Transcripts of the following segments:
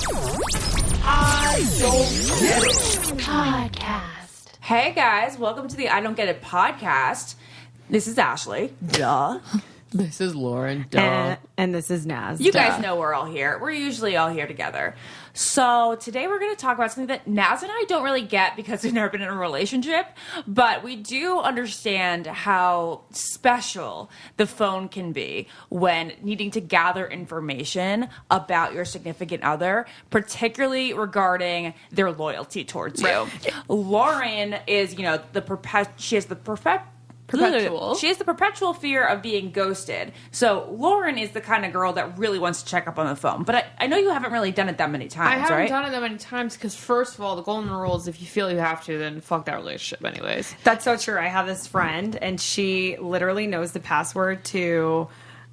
I Don't Get It Podcast. Hey guys, welcome to the I Don't Get It podcast. This is Ashley. Duh. This is Lauren. Duh. And this is Naz. You guys know we're all here. We're usually all here together. So today we're going to talk about something that Naz and I don't really get because we've never been in a relationship, but we do understand how special the phone can be when needing to gather information about your significant other, particularly regarding their loyalty towards you. Lauren is, she has the perpetual fear of being ghosted. So Lauren is the kind of girl that really wants to check up on the phone. But I know you haven't really done it that many times, I haven't right? done it that many times because, first of all, the golden rule is if you feel you have to, then fuck that relationship anyways. That's so true. I have this friend, and she literally knows the password to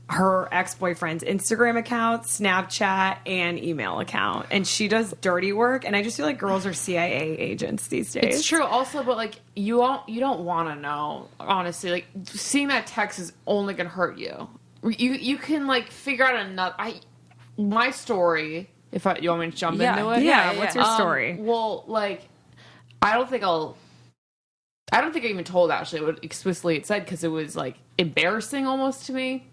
her ex-boyfriend's Instagram account, Snapchat, and email account. And she does dirty work, and I just feel like girls are CIA agents these days. It's true also, but like you don't want to know, honestly. Like seeing that text is only going to hurt you. You can like figure out my story, you want me to jump into it? Yeah, what's your story? Well, like I don't think I even told Ashley what explicitly it said because it was like embarrassing almost to me.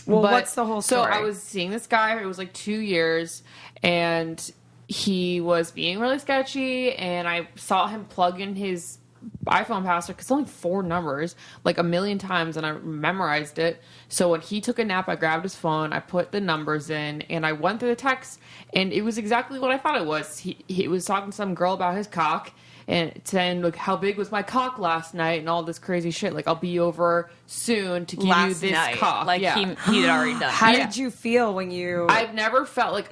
Well, what's the whole story? So I was seeing this guy. It was like 2 years, and he was being really sketchy. And I saw him plug in his iPhone password because it's only 4 numbers, like a million times, and I memorized it. So when he took a nap, I grabbed his phone, I put the numbers in, and I went through the text, and it was exactly what I thought it was. He was talking to some girl about his cock. And saying, look, how big was my cock last night and all this crazy shit. Like, I'll be over soon to give you this cock. Like, yeah. he had already done it. How did you feel when you... I've never felt, like,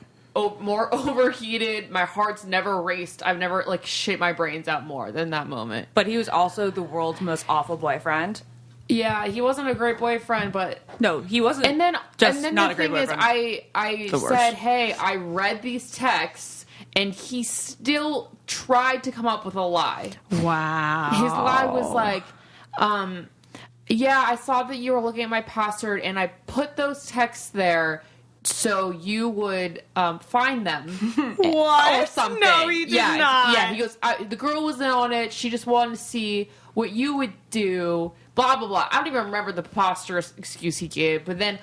more overheated. My heart's never raced. I've never, like, shit my brains out more than that moment. But he was also the world's most awful boyfriend. Yeah, he wasn't a great boyfriend, but... No, he wasn't and then not a great the thing boyfriend. is, I said, hey, I read these texts, and he still tried to come up with a lie. Wow. His lie was like, yeah, I saw that you were looking at my password, and I put those texts there so you would find them. What? Or something. No, he did not. Yeah, he goes, the girl wasn't on it. She just wanted to see what you would do. Blah, blah, blah. I don't even remember the preposterous excuse he gave. But then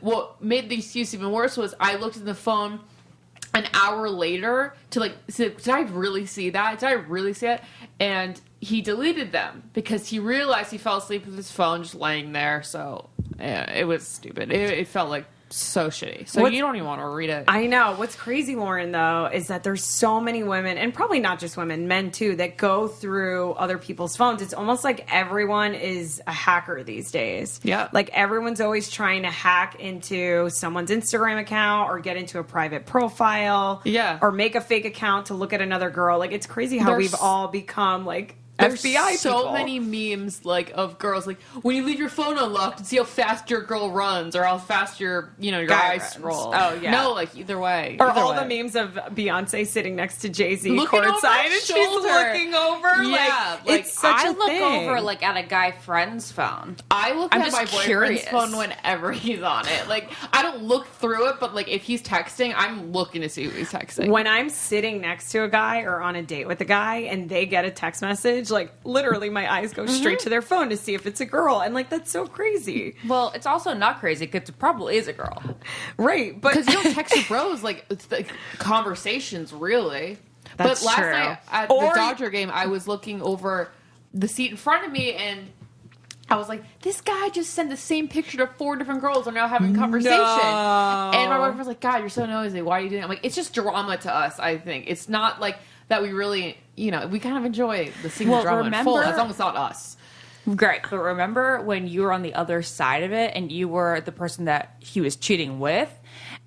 what made the excuse even worse was I looked at the phone an hour later to like say, did I really see that? Did I really see it? And he deleted them because he realized he fell asleep with his phone just laying there. So yeah, it was stupid. It felt like so shitty. So you don't even want to read it. I know. What's crazy, Lauren, though, is that there's so many women, and probably not just women, men too, that go through other people's phones. It's almost like everyone is a hacker these days. Yeah. Like everyone's always trying to hack into someone's Instagram account or get into a private profile. Yeah. Or make a fake account to look at another girl. Like it's crazy how we've all become like There's FBI so people. many memes like of girls like when you leave your phone unlocked and see how fast your girl runs or how fast your Guy eyes runs. roll. Oh, yeah. No, like either way. Or Either all way. the memes of Beyonce sitting next to Jay-Z Looking over courtside his and she's shoulder. looking over. Yeah, like it's such I a look thing. over like at a guy friend's phone. I look I'm at just my boyfriend's curious. phone whenever he's on it. Like I don't look through it, but like if he's texting, I'm looking to see who he's texting. When I'm sitting next to a guy or on a date with a guy and they get a text message, like literally my eyes go straight to their phone to see if it's a girl. And like, that's so crazy. Well, it's also not crazy because it probably is a girl. Right. But because you don't text your bros like it's like conversations really. That's but last true. night at Or- the Dodger game, I was looking over the seat in front of me and I was like, this guy just sent the same picture to 4 different girls and are now having a conversation. No. And my boyfriend was like, God, you're so nosy. Why are you doing that? I'm like, it's just drama to us, I think. It's not like that we really, we kind of enjoy the seeing the drama in full as long as it's not us. Great. But remember when you were on the other side of it and you were the person that he was cheating with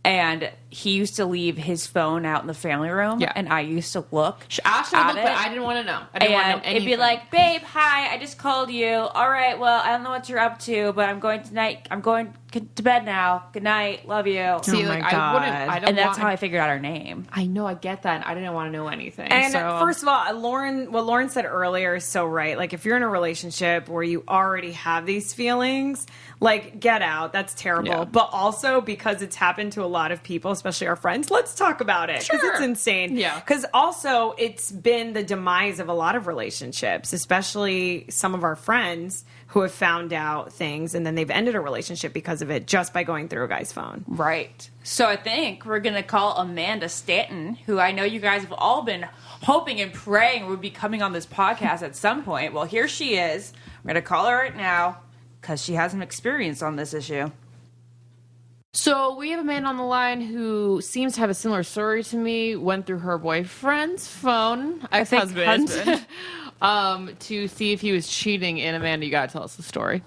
and he used to leave his phone out in the family room and I used to look Ashley at looked, it, but I didn't want to know. I didn't want to know anything. it'd be like, babe, hi, I just called you. All right, well, I don't know what you're up to, but I'm going to bed now. Good night. Love you. See, Oh like, my I wouldn't, God. I don't And that's want, how I figured out her name. I know, I get that. And I didn't want to know anything. And so, first of all, what Lauren said earlier is so right. Like, if you're in a relationship where you already have these feelings, like, get out. That's terrible. Yeah. But also, because it's happened to a lot of people, especially our friends, let's talk about it because it's insane. Yeah. Because also it's been the demise of a lot of relationships, especially some of our friends who have found out things and then they've ended a relationship because of it just by going through a guy's phone. Right. So I think we're going to call Amanda Stanton, who I know you guys have all been hoping and praying would be coming on this podcast at some point. Well, here she is. We're going to call her right now because she has some experience on this issue. So we have a man on the line who seems to have a similar story to me. Went through her boyfriend's phone, ex-husband, to see if he was cheating. And Amanda, you got to tell us the story.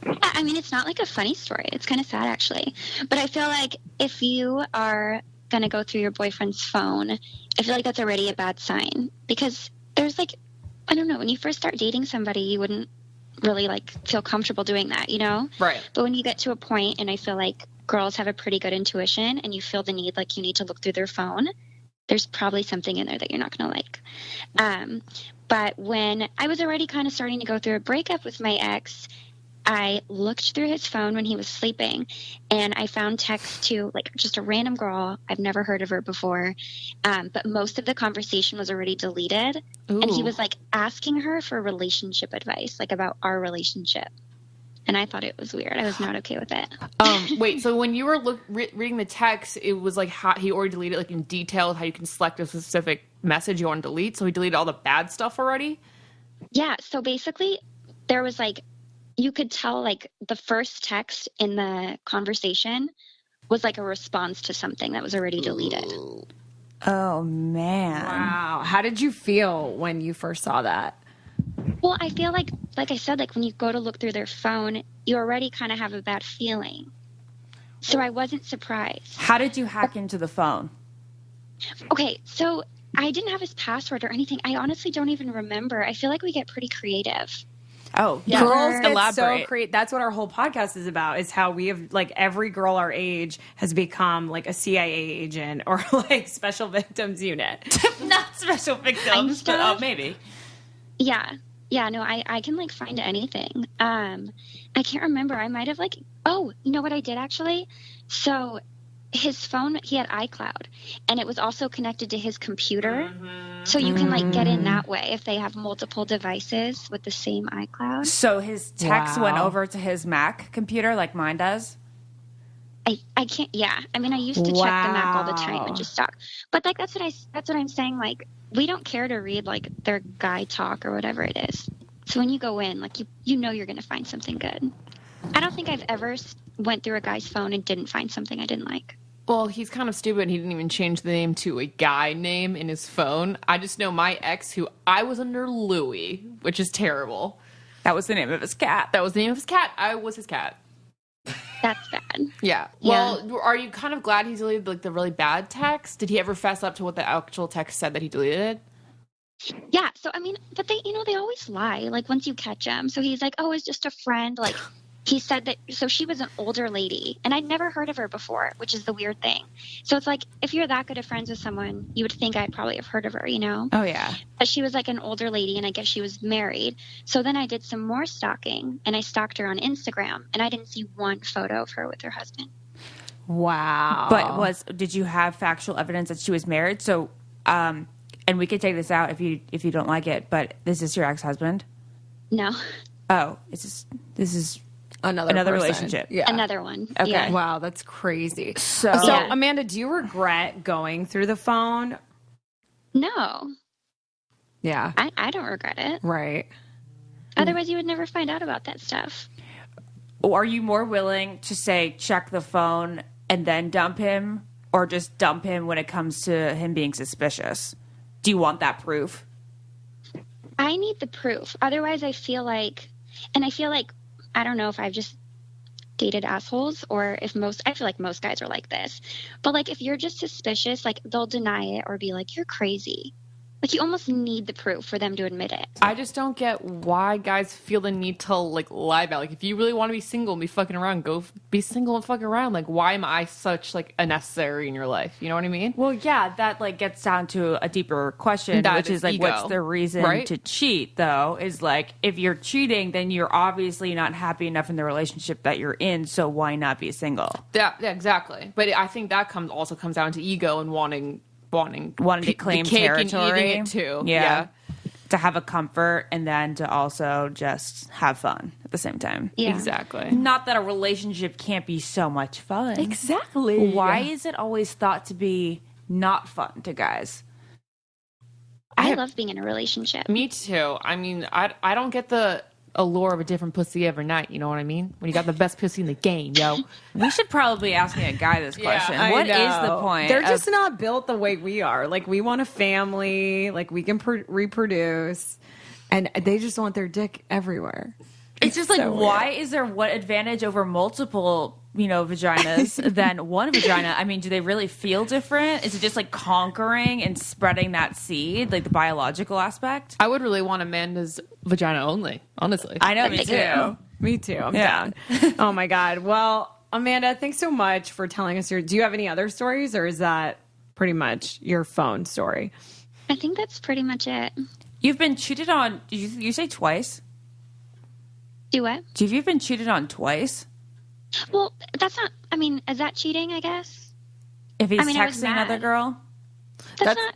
I mean, it's not like a funny story. It's kind of sad, actually. But I feel like if you are going to go through your boyfriend's phone, I feel like that's already a bad sign. Because there's like, I don't know, when you first start dating somebody, you wouldn't really like feel comfortable doing that, you know? Right. But when you get to a point, and I feel like girls have a pretty good intuition, and you feel the need, like you need to look through their phone, there's probably something in there that you're not going to like. But when I was already kind of starting to go through a breakup with my ex, I looked through his phone when he was sleeping, and I found texts to like just a random girl. I've never heard of her before, but most of the conversation was already deleted. Ooh. And he was like asking her for relationship advice, like about our relationship. And I thought it was weird. I was not okay with it. Wait, so when you were reading the text, it was like how he already deleted like in detail how you can select a specific message you want to delete. So he deleted all the bad stuff already? Yeah. So basically, there was like, you could tell like the first text in the conversation was like a response to something that was already deleted. Oh, man. Wow. How did you feel when you first saw that? Well, I feel like I said, like when you go to look through their phone, you already kind of have a bad feeling. So I wasn't surprised. How did you hack into the phone? Okay, so I didn't have his password or anything. I honestly don't even remember. I feel like we get pretty creative. Oh, yeah. Girls get Elaborate. so creative. That's what our whole podcast is about, is how we have, like, every girl our age has become, like, a CIA agent or, like, special victims unit. Not special victims, but maybe. Yeah. Yeah, no, I can, like, find anything. I can't remember. I might have, like, oh, you know what I did, actually? So his phone, he had iCloud, and it was also connected to his computer. So you can, like, get in that way if they have multiple devices with the same iCloud. So his text went Wow. over to his Mac computer like mine does? I can't. Yeah, I mean, I used to check the Mac all the time and just stalk. But like that's what I'm saying. Like we don't care to read like their guy talk or whatever it is. So when you go in, like you know you're gonna find something good. I don't think I've ever went through a guy's phone and didn't find something I didn't like. Well, he's kind of stupid. He didn't even change the name to a guy name in his phone. I just know my ex, who I was under Louis, which is terrible. That was the name of his cat. That was the name of his cat. I was his cat. That's bad. Yeah. Well, are you kind of glad he deleted like the really bad text? Did he ever fess up to what the actual text said that he deleted? Yeah. So I mean, but they always lie. Like once you catch them. So he's like, oh, it's just a friend. Like he said that. So she was an older lady, and I'd never heard of her before, which is the weird thing. So it's like if you're that good of friends with someone, you would think I'd probably have heard of her, you know? Oh, yeah. But she was like an older lady, and I guess she was married. So then I did some more stalking, and I stalked her on Instagram, and I didn't see one photo of her with her husband. Wow. But did you have factual evidence that she was married? So, and we could take this out if you don't like it, but this is your ex-husband? No, Oh, this is another person. relationship. Yeah. another one. Okay. Yeah. Wow, that's crazy. So, Yeah. Amanda, do you regret going through the phone? No, Yeah. I don't regret it. Right. Otherwise, you would never find out about that stuff. are you more willing to say check the phone and then dump him, or just dump him when it comes to him being suspicious? Do you want that proof? I need the proof. Otherwise, I feel like I don't know if I've just dated assholes or if I feel like most guys are like this. But like if you're just suspicious, like they'll deny it or be like, you're crazy. Like, you almost need the proof for them to admit it. I just don't get why guys feel the need to like lie about. Like, if you really want to be single and be fucking around, go be single and fuck around. Like, why am I such like a necessary in your life? You know what I mean? Well, yeah, that like gets down to a deeper question, That which is like, ego, what's the reason right? to cheat? Though, is like, if you're cheating, then you're obviously not happy enough in the relationship that you're in. So why not be single? Yeah, exactly. But I think that also comes down to ego and wanting To claim the cake territory, and eating it too. Yeah. To have a comfort and then to also just have fun at the same time. Yeah. Exactly. Not that a relationship can't be so much fun. Exactly. Why is it always thought to be not fun to guys? I love being in a relationship. Me too. I mean, I don't get the allure of a different pussy every night. You know what I mean? When you got the best pussy in the game, yo. We should probably be asking a guy this question. I What is know. the point? They're of- just not built the way we are. Like, we want a family, like, we can reproduce, and they just want their dick everywhere. It's just like, so why is there what advantage over multiple, vaginas than one vagina? I mean, do they really feel different? Is it just like conquering and spreading that seed, like the biological aspect? I would really want Amanda's vagina only, honestly. I know, me Thank too. you. Me too. I'm Yeah. down. Oh my God. Well, Amanda, thanks so much for telling us do you have any other stories, or is that pretty much your phone story? I think that's pretty much it. You've been cheated on, did you say twice? Do what? Have you been cheated on twice? Well, that's not, is that cheating, I guess? If he's I was texting another mad. girl?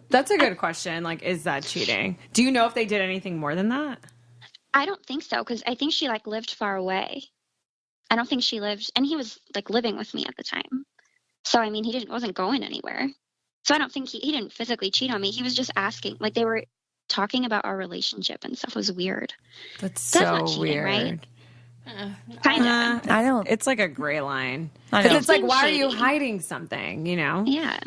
That's a good question. Like, is that cheating? Do you know if they did anything more than that? I don't think so, because I think she lived far away. I don't think she lived, and he was living with me at the time. So he wasn't going anywhere. So I don't think he didn't physically cheat on me. He was just asking, they were talking about our relationship and stuff. Was weird. That's That's so not cheating, weird. right? Kind of. I don't. It's like a gray line. I Because know. it's like, why are you Shady. hiding something? You know? Yeah.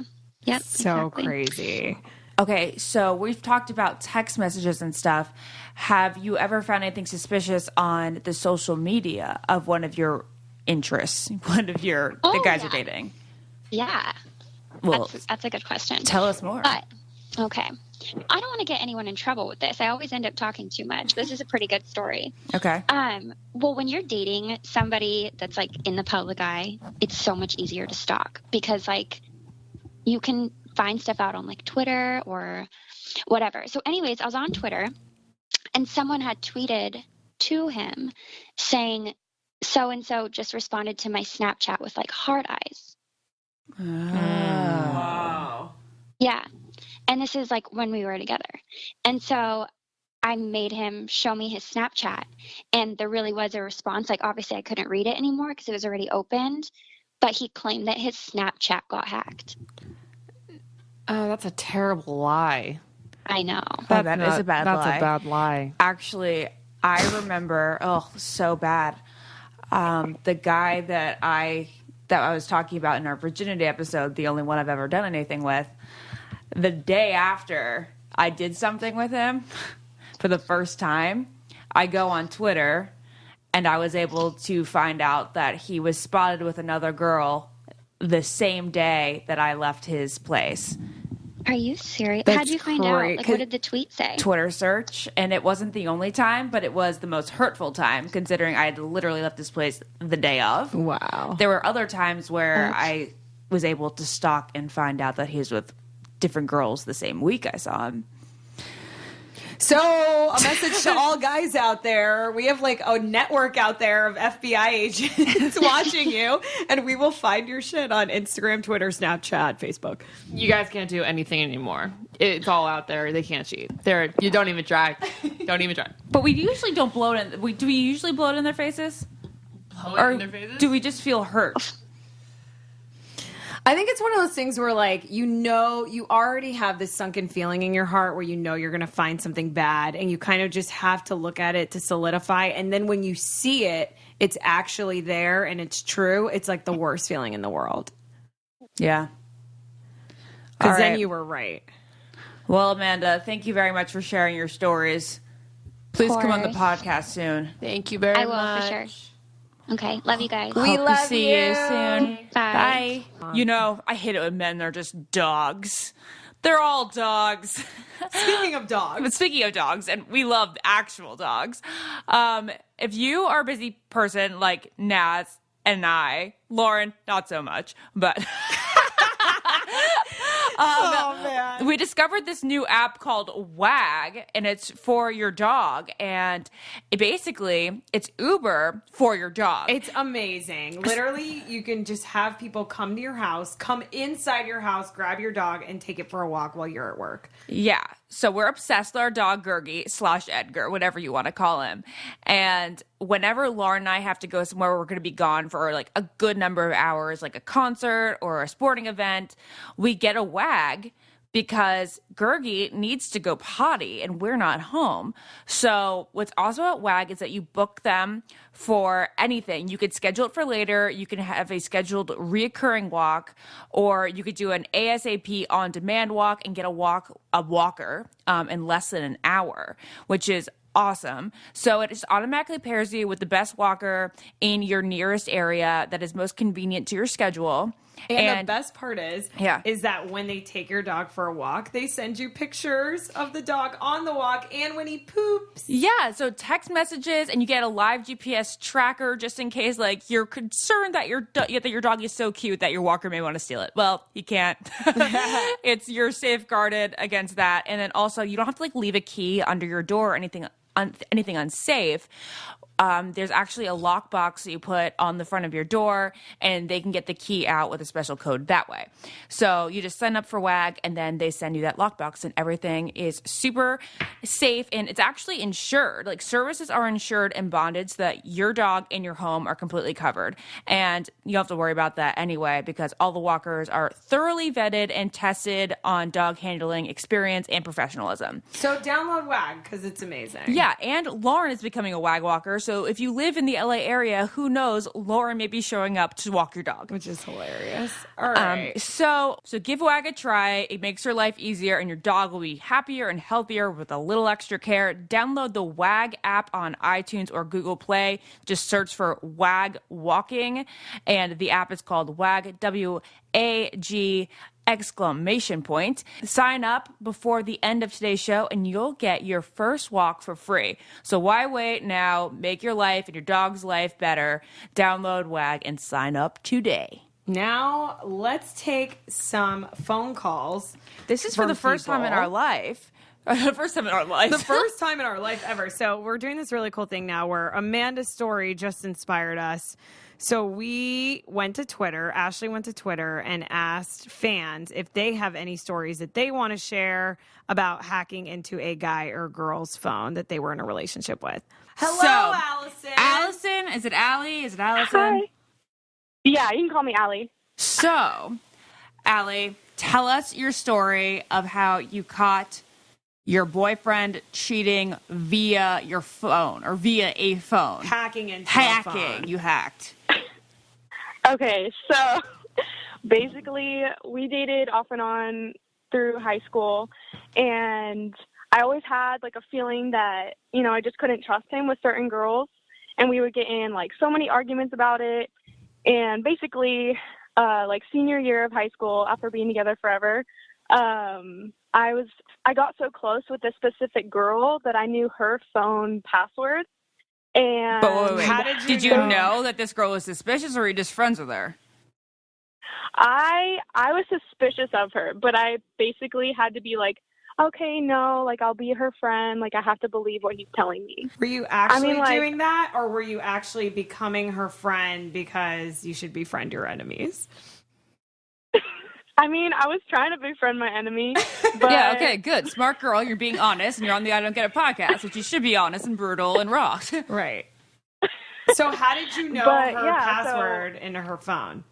Yep. So exactly. crazy. Okay, so we've talked about text messages and stuff. Have you ever found anything suspicious on the social media of one of your interests, the guys you're yeah. dating? Yeah. Well, That's a good question. tell us more. But okay, I don't want to get anyone in trouble with this. I always end up talking too much. This is a pretty good story. Okay. Well, when you're dating somebody that's in the public eye, it's so much easier to stalk because you can find stuff out on Twitter or whatever. So anyways, I was on Twitter and someone had tweeted to him saying, so-and-so just responded to my Snapchat with heart eyes. Wow. Yeah. And this is when we were together. And so I made him show me his Snapchat, and there really was a response. Obviously I couldn't read it anymore because it was already opened, but he claimed that his Snapchat got hacked. Oh, that's a terrible lie. I know. That is a bad lie. That's a bad lie. Actually, I remember, so bad. The guy that I was talking about in our virginity episode, the only one I've ever done anything with, the day after I did something with him for the first time, I go on Twitter and I was able to find out that he was spotted with another girl the same day that I left his place. Are you serious? That's How'd you find great. out? What did the tweet say? Twitter search, and it wasn't the only time, but it was the most hurtful time, considering I had literally left this place the day of. Wow. There were other times where I was able to stalk and find out that he was with different girls the same week I saw him. So, a message to all guys out there. We have a network out there of FBI agents watching you, and we will find your shit on Instagram, Twitter, Snapchat, Facebook. You guys can't do anything anymore. It's all out there. They can't cheat. You don't even try. Don't even try. But we usually don't blow it in. Do we usually blow it in their faces? Or do we just feel hurt? I think it's one of those things where you already have this sunken feeling in your heart where you're going to find something bad, and you kind of just have to look at it to solidify. And then when you see it, it's actually there and it's true. It's the worst feeling in the world. Yeah. Because All then right. you were right. Well, Amanda, thank you very much for sharing your stories. Please come on the course. podcast soon. Thank you very I much. will for sure. Okay. Love you guys. Hope to see you soon. Bye. Bye. You know, I hate it when men are just dogs. They're all dogs. Speaking of dogs. But speaking of dogs, and we love actual dogs, if you are a busy person like Naz and I, Lauren, not so much, but Oh, man. we discovered this new app called Wag, and it's for your dog. And it's Uber for your dog. It's amazing. Literally, you can just have people come to your house, come inside your house, grab your dog, and take it for a walk while you're at work. Yeah. So we're obsessed with our dog, Gergie/Edgar, whatever you want to call him. And whenever Lauren and I have to go somewhere where we're going to be gone for like a good number of hours, like a concert or a sporting event, we get a Wag because Gergie needs to go potty and we're not home. So what's awesome about Wag is that you book them for anything. You could schedule it for later. You can have a scheduled reoccurring walk, or you could do an ASAP on-demand walk and get a walker in less than an hour, which is awesome. So it just automatically pairs you with the best walker in your nearest area that is most convenient to your schedule. And the best part is Yeah. that when they take your dog for a walk, they send you pictures of the dog on the walk and when he poops. Yeah, so text messages, and you get a live GPS tracker just in case, like, you're concerned that your dog is so cute that your walker may want to steal it. Well, he can't. You're safeguarded against that, and then also you don't have to like leave a key under your door or anything unsafe. There's actually a lockbox that you put on the front of your door, and they can get the key out with a special code that way. So you just sign up for WAG, and then they send you that lockbox, and everything is super safe, and it's actually insured. Like, services are insured and bonded so that your dog and your home are completely covered. And you don't have to worry about that anyway, because all the walkers are thoroughly vetted and tested on dog handling experience and professionalism. So download WAG because it's amazing. Yeah, and Lauren is becoming a WAG walker. So if you live in the LA area, who knows, Lauren may be showing up to walk your dog. Which is hilarious. All right. So give WAG a try. It makes your life easier, and your dog will be happier and healthier with a little extra care. Download the WAG app on iTunes or Google Play. Just search for WAG Walking, and the app is called WAG, W-A-G exclamation point. Sign up before the end of today's show and you'll get your first walk for free. So why wait now? Make your life and your dog's life better. Download WAG and sign up today. Now let's take some phone calls. This is for the first time in our life. The first time in our life. The first time in our life ever. So we're doing this really cool thing now where Amanda's story just inspired us. So we went to Twitter, Ashley went to Twitter and asked fans if they have any stories that they want to share about hacking into a guy or girl's phone that they were in a relationship with. Hello, Allison. Allison, is it Allie? Is it Allison? Hi. Yeah, you can call me Allie. So, Allie, tell us your story of how you caught your boyfriend cheating via your phone or via a phone. Hacking into a phone. You hacked. Okay, so basically we dated off and on through high school, and I always had like a feeling that, you know, I just couldn't trust him with certain girls, and we would get in like so many arguments about it. And basically, like senior year of high school, after being together forever, I got so close with this specific girl that I knew her phone password. And But wait. How Did you know that this girl was suspicious, or were you just friends with her? I was suspicious of her, but I basically had to be like, okay, no, like I'll be her friend. Like I have to believe what he's telling me. Were you actually like, doing that, or were you actually becoming her friend because you should befriend your enemies? I mean, I was trying to befriend my enemy. But Yeah, okay, good. Smart girl. You're being honest, and you're on the I Don't Get It podcast, which you should be honest and brutal and raw. Right. So how did you know But, her yeah, password into her phone?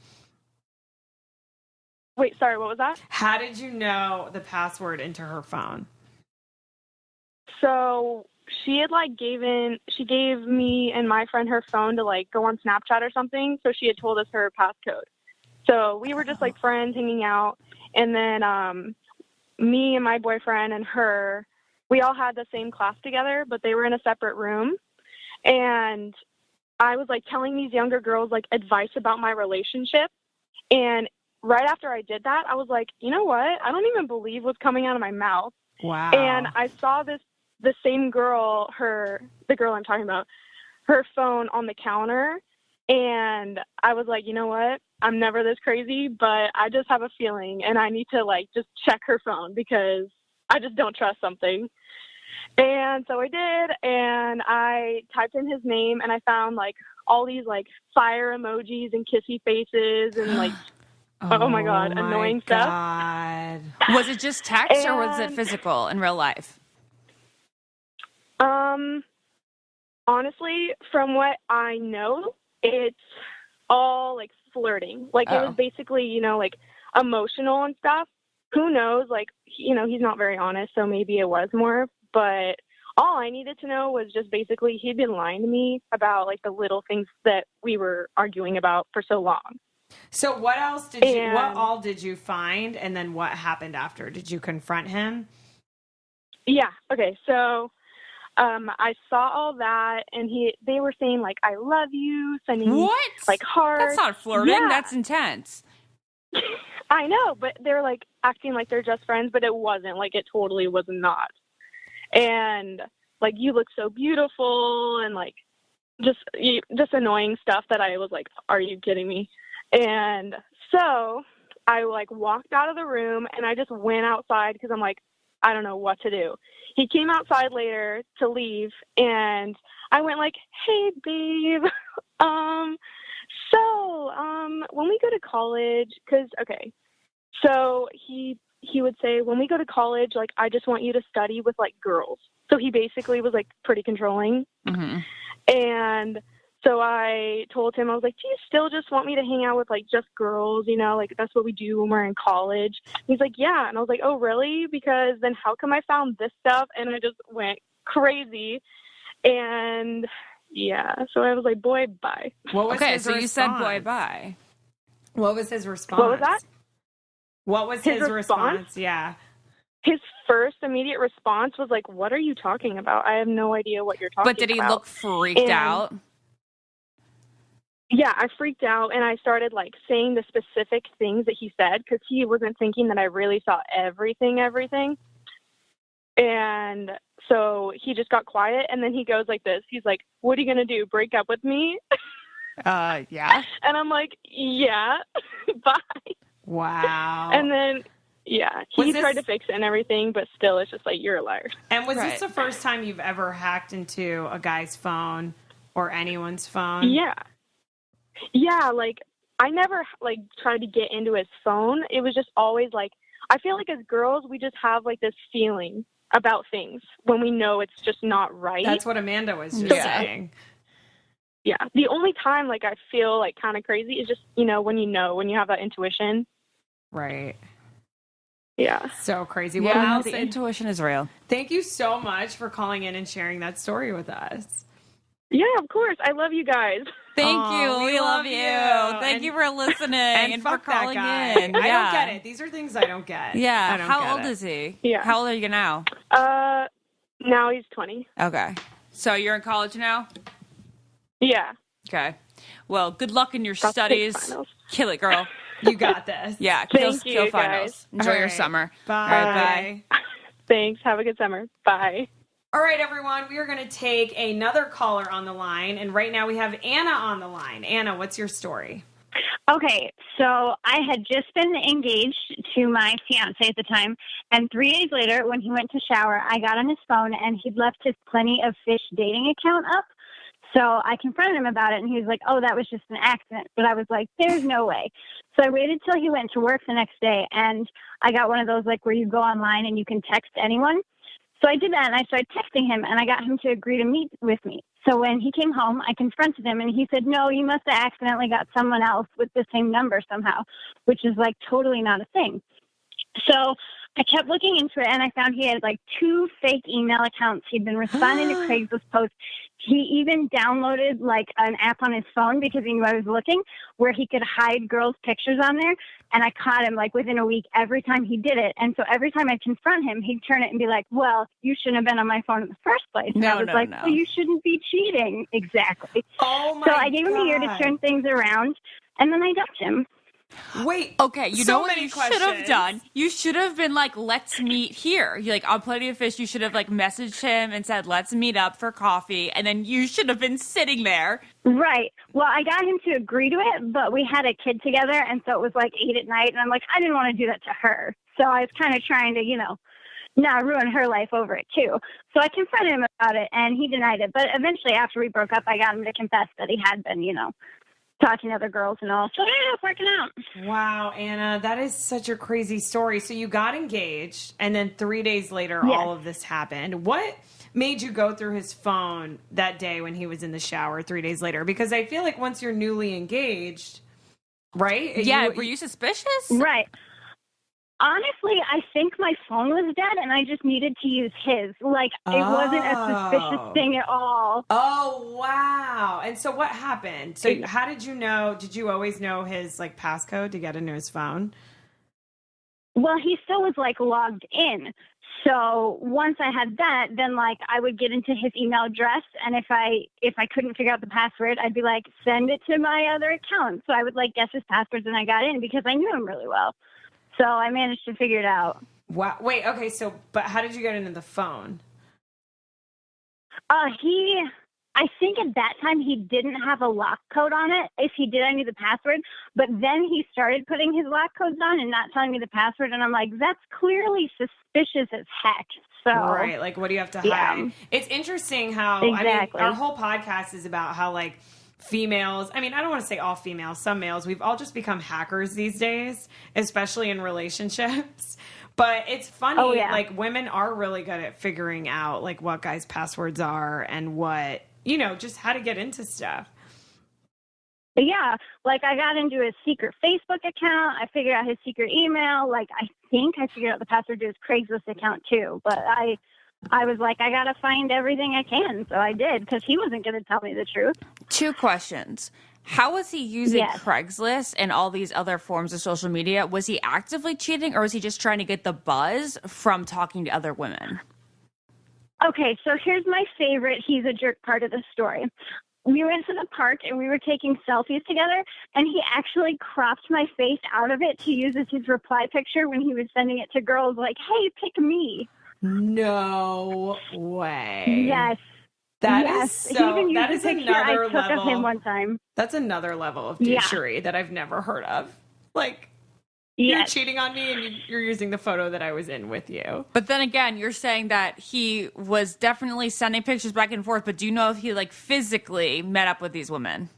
Wait, sorry, what was that? How did you know the password into her phone? So she had she gave me and my friend her phone to like go on Snapchat or something. So she had told us her passcode. So we were just like friends hanging out. And then me and my boyfriend and her, we all had the same class together, but they were in a separate room. And I was like telling these younger girls like advice about my relationship. And right after I did that, I was like, you know what? I don't even believe what's coming out of my mouth. Wow. And I saw the same girl, the girl I'm talking about, her phone on the counter. And I was like, you know what? I'm never this crazy, but I just have a feeling and I need to like just check her phone because I just don't trust something. And so I did, and I typed in his name and I found like all these like fire emojis and kissy faces and like, oh my God, annoying stuff. Was it just text or was it physical in real life? Honestly, from what I know, it's all like flirting. Like it was basically, you know, like emotional and stuff. Who knows? Like, you know, he's not very honest, so maybe it was more. But all I needed to know was just basically he'd been lying to me about like the little things that we were arguing about for so long. So what else what all did you find? And then what happened after? Did you confront him? Yeah. Okay. So I saw all that, and they were saying like "I love you," sending like hearts. That's not flirting. Yeah. That's intense. I know, but they're like acting like they're just friends, but it wasn't. Like it totally was not. And like you look so beautiful, and like just annoying stuff that I was like, "Are you kidding me?" And so I like walked out of the room, and I just went outside because I'm like, I don't know what to do. He came outside later to leave, and I went like, hey, babe, when we go to college, so he would say, when we go to college, like, I just want you to study with, like, girls. So he basically was, like, pretty controlling. Mm-hmm. And so I told him, I was like, do you still just want me to hang out with, like, just girls, you know, like, that's what we do when we're in college? He's like, yeah. And I was like, oh, really? Because then how come I found this stuff? And I just went crazy. And, yeah, so I was like, boy, bye. What was his so response? You said boy, bye. What was his response? What was that? What was his response? Yeah. His first immediate response was like, what are you talking about? I have no idea what you're talking about. But did he look freaked out? Yeah, I freaked out, and I started, like, saying the specific things that he said because he wasn't thinking that I really saw everything. And so he just got quiet, and then he goes like this. He's like, what are you going to do, break up with me? Yeah. And I'm like, yeah, bye. Wow. And then, yeah, he tried to fix it and everything, but still it's just like, you're a liar. And was this the first time you've ever hacked into a guy's phone or anyone's phone? Yeah. Yeah, like, I never, like, tried to get into his phone. It was just always, like, I feel like as girls, we just have, like, this feeling about things when we know it's just not right. That's what Amanda was just saying. Yeah. The only time, like, I feel, like, kind of crazy is just, you know, when you have that intuition. Right. Yeah. So crazy. Well, Well, the intuition is real. Thank you so much for calling in and sharing that story with us. Yeah, of course. I love you guys. Thank you. We love you. Thank you for listening and for calling in. I don't get it. These are things I don't get. Yeah. How old is he? Yeah. How old are you now? Now he's 20. Okay. So you're in college now? Yeah. Okay. Well, good luck in your studies. Kill it, girl. You got this. Yeah. Thank kill you, finals. guys. Enjoy your summer. Bye. All right, bye. Thanks. Have a good summer. Bye. All right, everyone. We are going to take another caller on the line. And right now we have Anna on the line. Anna, what's your story? Okay, so I had just been engaged to my fiance at the time, and 3 days later, when he went to shower, I got on his phone, and he'd left his Plenty of Fish dating account up. So I confronted him about it, and he was like, oh, that was just an accident. But I was like, there's no way. So I waited till he went to work the next day, and I got one of those, like, where you go online and you can text anyone. So I did that, and I started texting him, and I got him to agree to meet with me. So when he came home, I confronted him, and he said, no, you must have accidentally got someone else with the same number somehow, which is, like, totally not a thing. So I kept looking into it, and I found he had, like, 2 fake email accounts. He'd been responding to Craigslist posts. He even downloaded like an app on his phone because he knew I was looking, where he could hide girls' pictures on there. And I caught him like within a week every time he did it. And so every time I confront him, he'd turn it and be like, well, you shouldn't have been on my phone in the first place. And I was like, well, you shouldn't be cheating. Exactly. Oh my So I gave him a year to God. turn things around, and then I dumped him. Wait. Okay, you so know what many you should have questions. done? You should have been like, let's meet here. You're like, on Plenty of Fish, you should have like messaged him and said, let's meet up for coffee. And then you should have been sitting there. Right. Well, I got him to agree to it, but we had a kid together, and so it was like 8 at night, and I'm like, I didn't want to do that to her. So I was kind of trying to, not ruin her life over it too. So I confronted him about it, and he denied it. But eventually, after we broke up, I got him to confess that he had been, talking to other girls and all. So yeah, it's working out. Wow, Anna, that is such a crazy story. So you got engaged, and then 3 days later, Yes. all of this happened. What made you go through his phone that day when he was in the shower 3 days later? Because I feel like once you're newly engaged, right? Yeah, were you suspicious? Right. Honestly, I think my phone was dead, and I just needed to use his. Like, it wasn't a suspicious thing at all. Oh, wow. And so what happened? So how did you know? Did you always know his, like, passcode to get into his phone? Well, he still was, like, logged in. So once I had that, then, like, I would get into his email address, and if I couldn't figure out the password, I'd be like, send it to my other account. So I would, like, guess his passwords, and I got in because I knew him really well. So I managed to figure it out. Wow. Wait, okay, so, but how did you get into the phone? I think at that time he didn't have a lock code on it. If he did, I knew the password. But then he started putting his lock codes on and not telling me the password. And I'm like, that's clearly suspicious as heck. So, Right, like, what do you have to hide? Yeah. It's interesting how, Exactly. our whole podcast is about how, like, females, I don't want to say all females, some males, we've all just become hackers these days, especially in relationships. But it's funny, Oh, yeah. like, women are really good at figuring out, like, what guys' passwords are and what, just how to get into stuff. Yeah, like I got into his secret Facebook account. I figured out his secret email. Like, I think I figured out the password to his Craigslist account too. But I was like, I got to find everything I can. So I did, because he wasn't going to tell me the truth. 2 questions. How was he using Yes. Craigslist and all these other forms of social media? Was he actively cheating, or was he just trying to get the buzz from talking to other women? Okay, so here's my favorite he's a jerk part of the story. We went to the park and we were taking selfies together, and he actually cropped my face out of it to use as his reply picture when he was sending it to girls, like, hey, pick me. No way. Yes. That yes. is He even so, used that the is picture another I took of him level. one time. That's another level of Yeah. douchery that I've never heard of. Like, you're Yes. cheating on me and you're using the photo that I was in with you. But then again, you're saying that he was definitely sending pictures back and forth, but do you know if he like physically met up with these women?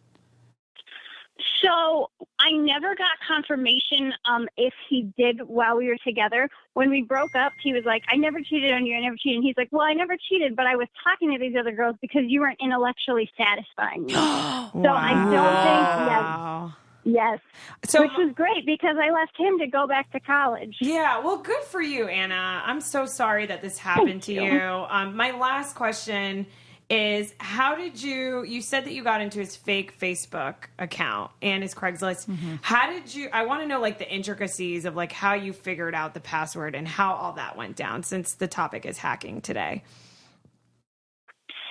So I never got confirmation if he did while we were together. When we broke up, he was like, I never cheated on you. I never cheated. And he's like, well, I never cheated, but I was talking to these other girls because you weren't intellectually satisfying me. So I don't think, yes. So, Which was great because I left him to go back to college. yeah, well, good for you, Anna. I'm so sorry that this happened to you. My last question is, how did you said that you got into his fake Facebook account and his Craigslist. How did you, I want to know like the intricacies of like how you figured out the password and how all that went down, since the topic is hacking today.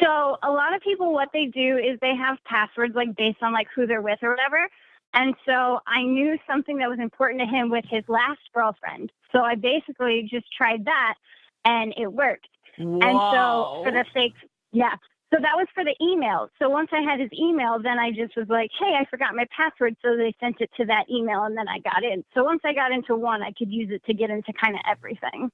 So a lot of people, what they do is they have passwords like based on like who they're with or whatever. And so I knew something that was important to him with his last girlfriend. So I basically just tried that and it worked. Whoa. And so for the fake, yeah. So that was for the email. So once I had his email, then I just was like, hey, I forgot my password. So they sent it to that email and then I got in. So once I got into one, I could use it to get into kind of everything.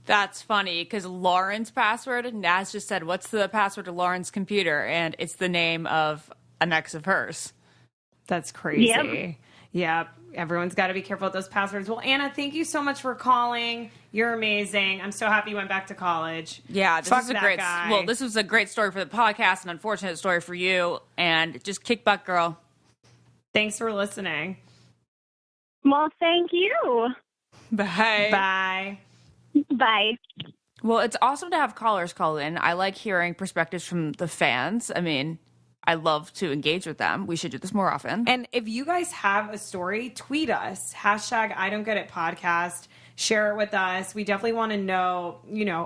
That's funny because Lauren's password, Naz just said, what's the password to Lauren's computer? And it's the name of an ex of hers. That's crazy. Yep. Everyone's got to be careful with those passwords. Well, Anna, thank you so much for calling. You're amazing. I'm so happy you went back to college. Yeah, this Fuck is a that great. guy. Well, this was a great story for the podcast, an unfortunate story for you, and just kick butt, girl. Thanks for listening. Well, thank you. Bye. Bye. Bye. Well, it's awesome to have callers call in. I like hearing perspectives from the fans. I mean, I love to engage with them. We should do this more often. And if you guys have a story, tweet us. Hashtag I don't get it podcast. Share it with us. We definitely want to know,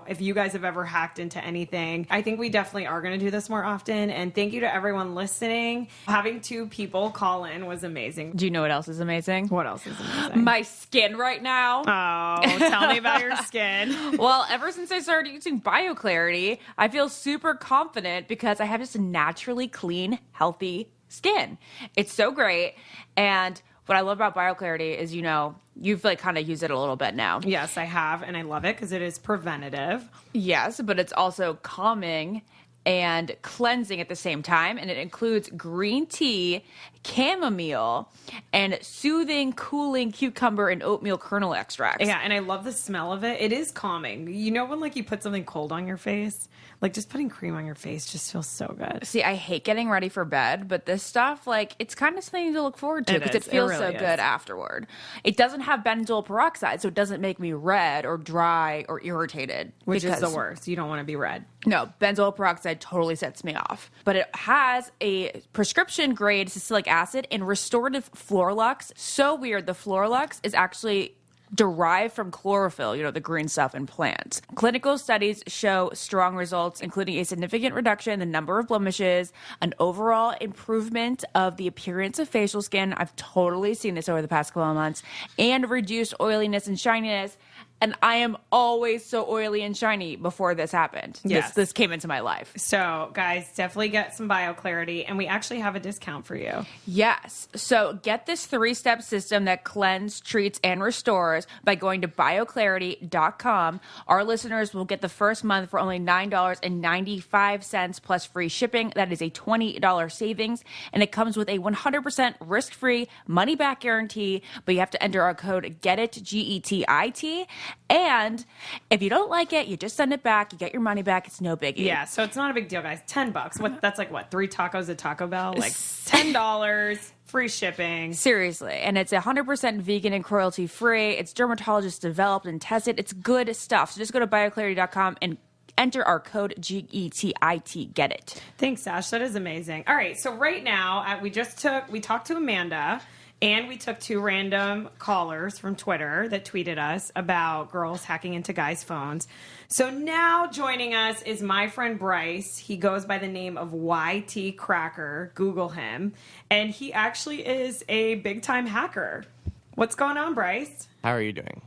if you guys have ever hacked into anything. I think we definitely are going to do this more often. And thank you to everyone listening. Having 2 people call in was amazing. Do you know what else is amazing? What else is amazing? My skin right now. Oh, tell me about your skin. Well, ever since I started using BioClarity, I feel super confident because I have just a naturally clean, healthy skin. It's so great. And what I love about BioClarity is, you've kind of used it a little bit now. Yes, I have, and I love it because it is preventative. Yes, but it's also calming and cleansing at the same time. And it includes green tea, chamomile, and soothing, cooling cucumber and oatmeal kernel extracts. Yeah, and I love the smell of it. It is calming. You know when you put something cold on your face? Just putting cream on your face just feels so good. See, I hate getting ready for bed, but this stuff, it's kind of something to look forward to because it feels really so good afterward. It doesn't have benzoyl peroxide, so it doesn't make me red or dry or irritated. Which is the worst. You don't want to be red. No, benzoyl peroxide totally sets me off. But it has a prescription-grade salicylic acid and restorative Floralux. So weird. The Floralux is actually derived from chlorophyll, the green stuff in plants. Clinical studies show strong results, including a significant reduction in the number of blemishes, an overall improvement of the appearance of facial skin. I've totally seen this over the past couple of months, and reduced oiliness and shininess. And I am always so oily and shiny before this happened. Yes. This came into my life. So, guys, definitely get some BioClarity, and we actually have a discount for you. Yes. So get this 3-step system that cleanses, treats, and restores by going to bioclarity.com. Our listeners will get the first month for only $9.95 plus free shipping. That is a $20 savings, and it comes with a 100% risk-free money-back guarantee, but you have to enter our code GETIT, GETIT. And if you don't like it, you just send it back. You get your money back. It's no biggie. Yeah, so it's not a big deal, guys. $10. That's 3 tacos at Taco Bell? $10, free shipping. Seriously. And it's 100% vegan and cruelty free. It's dermatologist developed and tested. It's good stuff. So just go to bioclarity.com and enter our code GETIT. Get it. Thanks, Ash. That is amazing. All right, so right now, we talked to Amanda. And we took 2 random callers from Twitter that tweeted us about girls hacking into guys' phones. So now joining us is my friend Bryce. He goes by the name of YT Cracker. Google him. And he actually is a big-time hacker. What's going on, Bryce? How are you doing?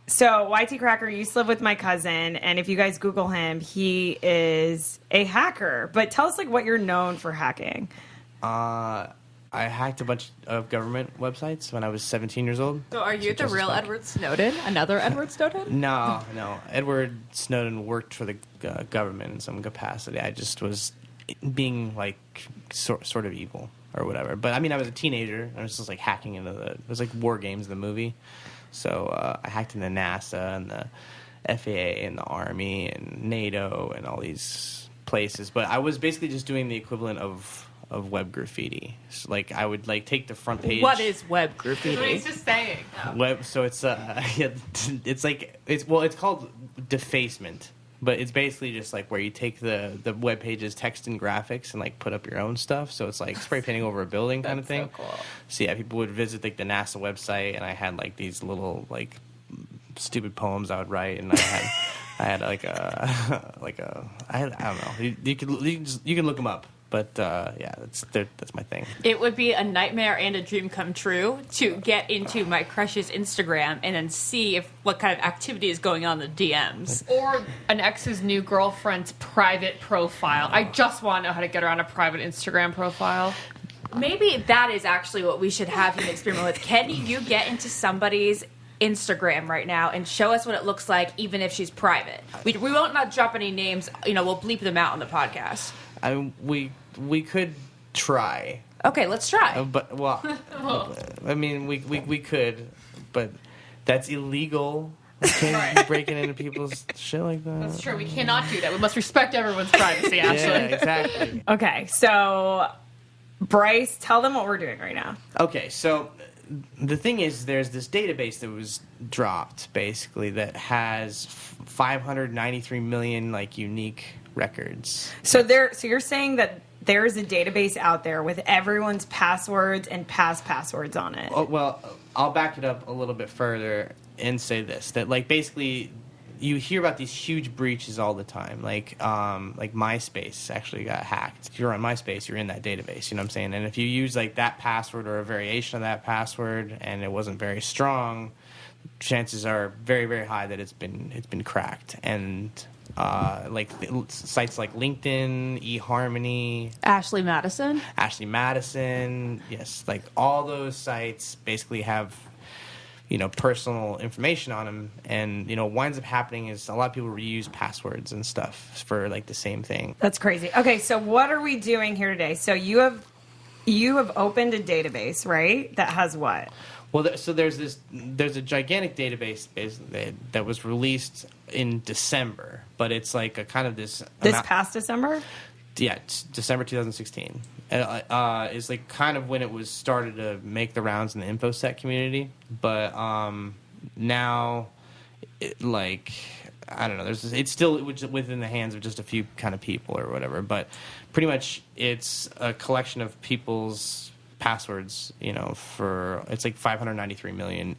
So YT Cracker used to live with my cousin. And if you guys Google him, he is a hacker. But tell us what you're known for hacking. I hacked a bunch of government websites when I was 17 years old. So are you the real Edward Snowden? Another Edward Snowden? No. Edward Snowden worked for the government in some capacity. I just was being sort of evil or whatever. But I mean, I was a teenager. I was just hacking into it was like War Games, the movie. So I hacked into NASA and the FAA and the Army and NATO and all these places. But I was basically just doing the equivalent of web graffiti. So, I would take the front page. What is web graffiti? What he's just saying. Web. So it's it's called defacement, but it's basically just where you take the web page's text and graphics and put up your own stuff. So it's spray painting over a building kind of thing. So cool. So yeah, people would visit the NASA website, and I had these little stupid poems I would write, and I had I don't know. You can look them up. But yeah, that's my thing. It would be a nightmare and a dream come true to get into my crush's Instagram and then see what kind of activity is going on in the DMs. Or an ex's new girlfriend's private profile. I just want to know how to get her on a private Instagram profile. Maybe that is actually what we should have you experiment with. Can you get into somebody's Instagram right now and show us what it looks like, even if she's private? We won't not drop any names. We'll bleep them out on the podcast. I mean, we could try. Okay, let's try. But I mean, we could, but that's illegal. We can't be breaking into people's shit like that. That's true. We cannot do that. We must respect everyone's privacy, Ashley. Yeah, exactly. Okay, so Bryce, tell them what we're doing right now. Okay, so the thing is, there's this database that was dropped, basically, that has 593 million, like, unique records. So you're saying that there's a database out there with everyone's passwords and past passwords on it. Oh, well, I'll back it up a little bit further and say this, that, like, basically, you hear about these huge breaches all the time. Like MySpace actually got hacked. If you're on MySpace, you're in that database, you know what I'm saying? And if you use, like, that password or a variation of that password and it wasn't very strong, chances are very, very high that it's been cracked. And like sites like LinkedIn, eHarmony, Ashley Madison. Yes, like all those sites basically have, you know, personal information on them, and, you know, what winds up happening is a lot of people reuse passwords and stuff for, like, the same thing. That's crazy. Okay, so what are we doing here today? So you have opened a database, right? That has what? Well, there's a gigantic database that was released in December, but it's like a kind of this past December? Yeah, December 2016. Is like kind of when it was started to make the rounds in the InfoSec community, but now, I don't know. It's still within the hands of just a few kind of people or whatever, but pretty much it's a collection of people's passwords. You know, it's like 593 million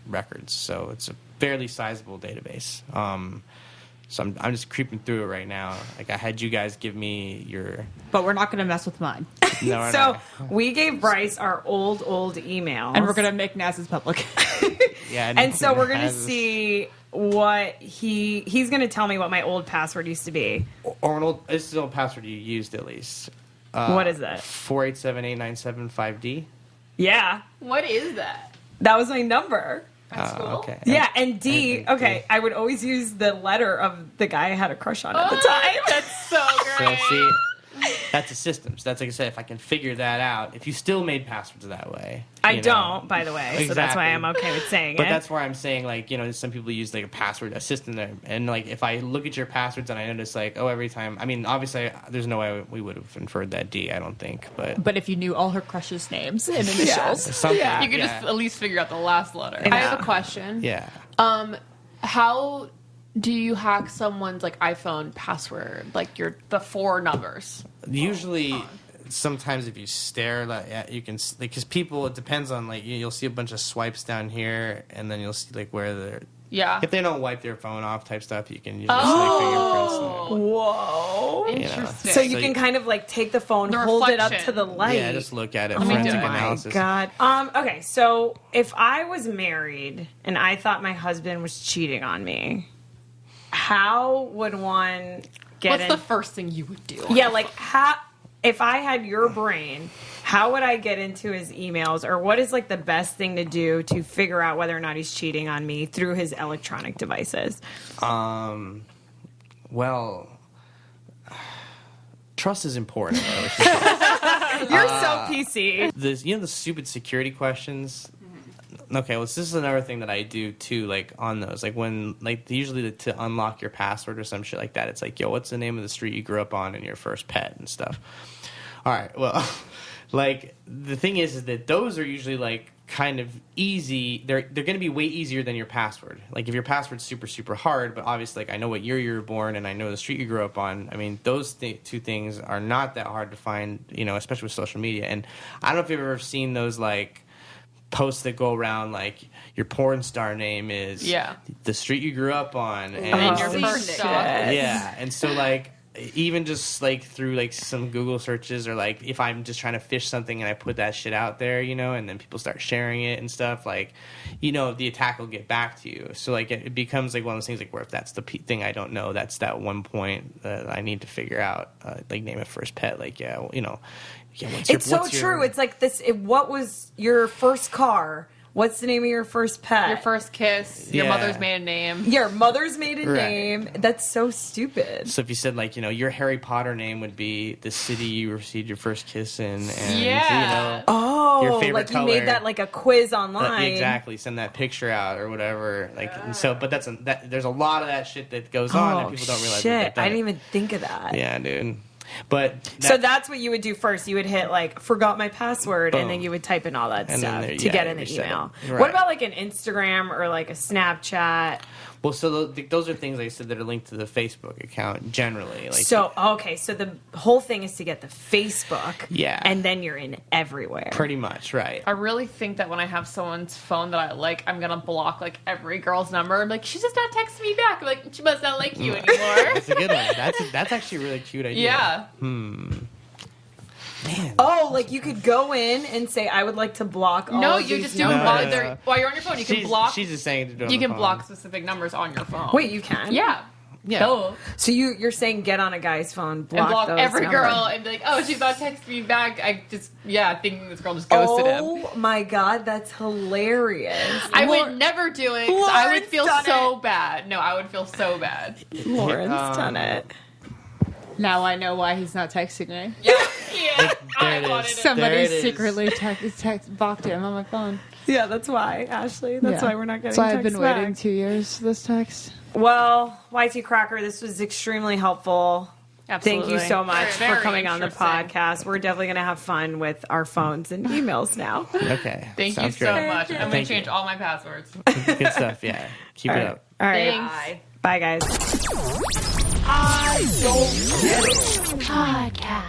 records, so it's a fairly sizable database. So I'm just creeping through it right now. Like, I had you guys give me your... But we're not going to mess with mine. No, so we gave Bryce our old emails. And we're going to make Naz's public. Yeah. And so we're going to see what he's going to tell me what my old password used to be. Or this is an old password you used, at least. What is that? 4878975D. Yeah. What is that? That was my number. That's cool. Okay. Yeah, and D, okay, I would always use the letter of the guy I had a crush on at the Oh, time. That's so great. So, see, that's a system. So that's, like I said, if I can figure that out, if you still made passwords that way. I don't, by the way, so that's why I'm okay with saying But it. that's where I'm saying, like, you know, some people use, like, a password system there. And, like, if I look at your passwords and I notice, like, every time, I mean, obviously, there's no way we would have inferred that D, I don't think. But if you knew all her crush's names and initials. something. Yeah. You could just at least figure out the last letter. Yeah. I have a question. Yeah. How do you hack someone's, like, iPhone password? Like, the 4 numbers? Usually, sometimes if you stare, like, you can, because people, it depends on, like, you'll see a bunch of swipes down here, and then you'll see, like, where they're, Yeah. if they don't wipe their phone off type stuff, you can use like fingerprints. Whoa. Interesting. So you can kind of like take the phone, The hold it up reflection. to the light. Yeah, just look at it. Let me do Forensic it. analysis. God. Okay, so if I was married and I thought my husband was cheating on me, how would one get What's in? the first thing you would do? Yeah, like how if I had your brain, how would I get into his emails, or what is like the best thing to do to figure out whether or not he's cheating on me through his electronic devices? Well, trust is important. You're so PC. The stupid security questions. Okay, well, this is another thing that I do too, like on those, like when, like usually to unlock your password or some shit like that, it's like, yo, what's the name of the street you grew up on and your first pet and stuff. All right, well, like the thing is that those are usually like kind of easy. They're going to be way easier than your password. Like if your password's super super hard, but obviously like I know what year you were born and I know the street you grew up on. I mean, those two things are not that hard to find, you know, especially with social media. And I don't know if you've ever seen those like posts that go around like your porn star name is the street you grew up on And your first job. yeah, and so like even just like through like some Google searches or like if I'm just trying to fish something and I put that shit out there, you know, and then people start sharing it and stuff, like, you know, the attack will get back to you. So like it becomes like one of those things like where if that's the thing I don't know, that's that one point that I need to figure out, like name a first pet, like you know. Yeah, It's so true. It's like this. What was your first car? What's the name of your first pet? Your first kiss. Your mother's maiden name. Your mother's maiden name. That's so stupid. So if you said like, you know, your Harry Potter name would be the city you received your first kiss in, and you know, your favorite like color. you made that like a quiz online. Exactly. Send that picture out or whatever. Like, and so, but there's a lot of that shit that goes on and people don't realize. Shit, I didn't even think of that. Yeah, dude. But So that's what you would do first. You would hit like forgot my password, and then you would type in all that And stuff then to get in the reset it. email. Right. What about like an Instagram or like a Snapchat? well, so those are things like I said that are linked to the Facebook account generally. Like So so the whole thing is to get the Facebook, Yeah. and then you're in everywhere. pretty much, right? I really think that when I have someone's phone that I like, I'm gonna block like every girl's number. I'm like, she's just not texting me back. I'm like, she must not like you anymore. That's a good one. That's actually a really cute idea. Yeah. Man. Oh, like you could go in and say, I would like to block all No, of you these just do numbers. No, no, their- no. while you're on your phone. You can She's- block. She's just saying to do it on You the can phone. block specific numbers on your phone. Wait, you can? Yeah. Yeah. Duh. So you're saying get on a guy's phone, And block block those every numbers. girl and be like, oh, she's not texting me back. Thinking this girl just ghosted him. Oh my god, that's hilarious. I would never do it 'cause I would Lauren's feel done so bad. No, I would feel so bad. Lauren's done it. Now I know why he's not texting me. Yeah. There I it wanted is. it. Somebody There it is. secretly blocked him on my phone. Yeah, that's why, Ashley. That's Yeah. why we're not getting So I've texts been waiting back. 2 years for this text. Well, YT Cracker, this was extremely helpful. Absolutely. Thank you so much Very for coming on the interesting. podcast. We're definitely going to have fun with our phones and emails now. Okay. Thank Sounds you so great. much. I'm going Thank to change you. all my passwords. Good stuff. Yeah. Keep All it right. up. All right. Thanks. Bye, guys. I don't get it. Podcast.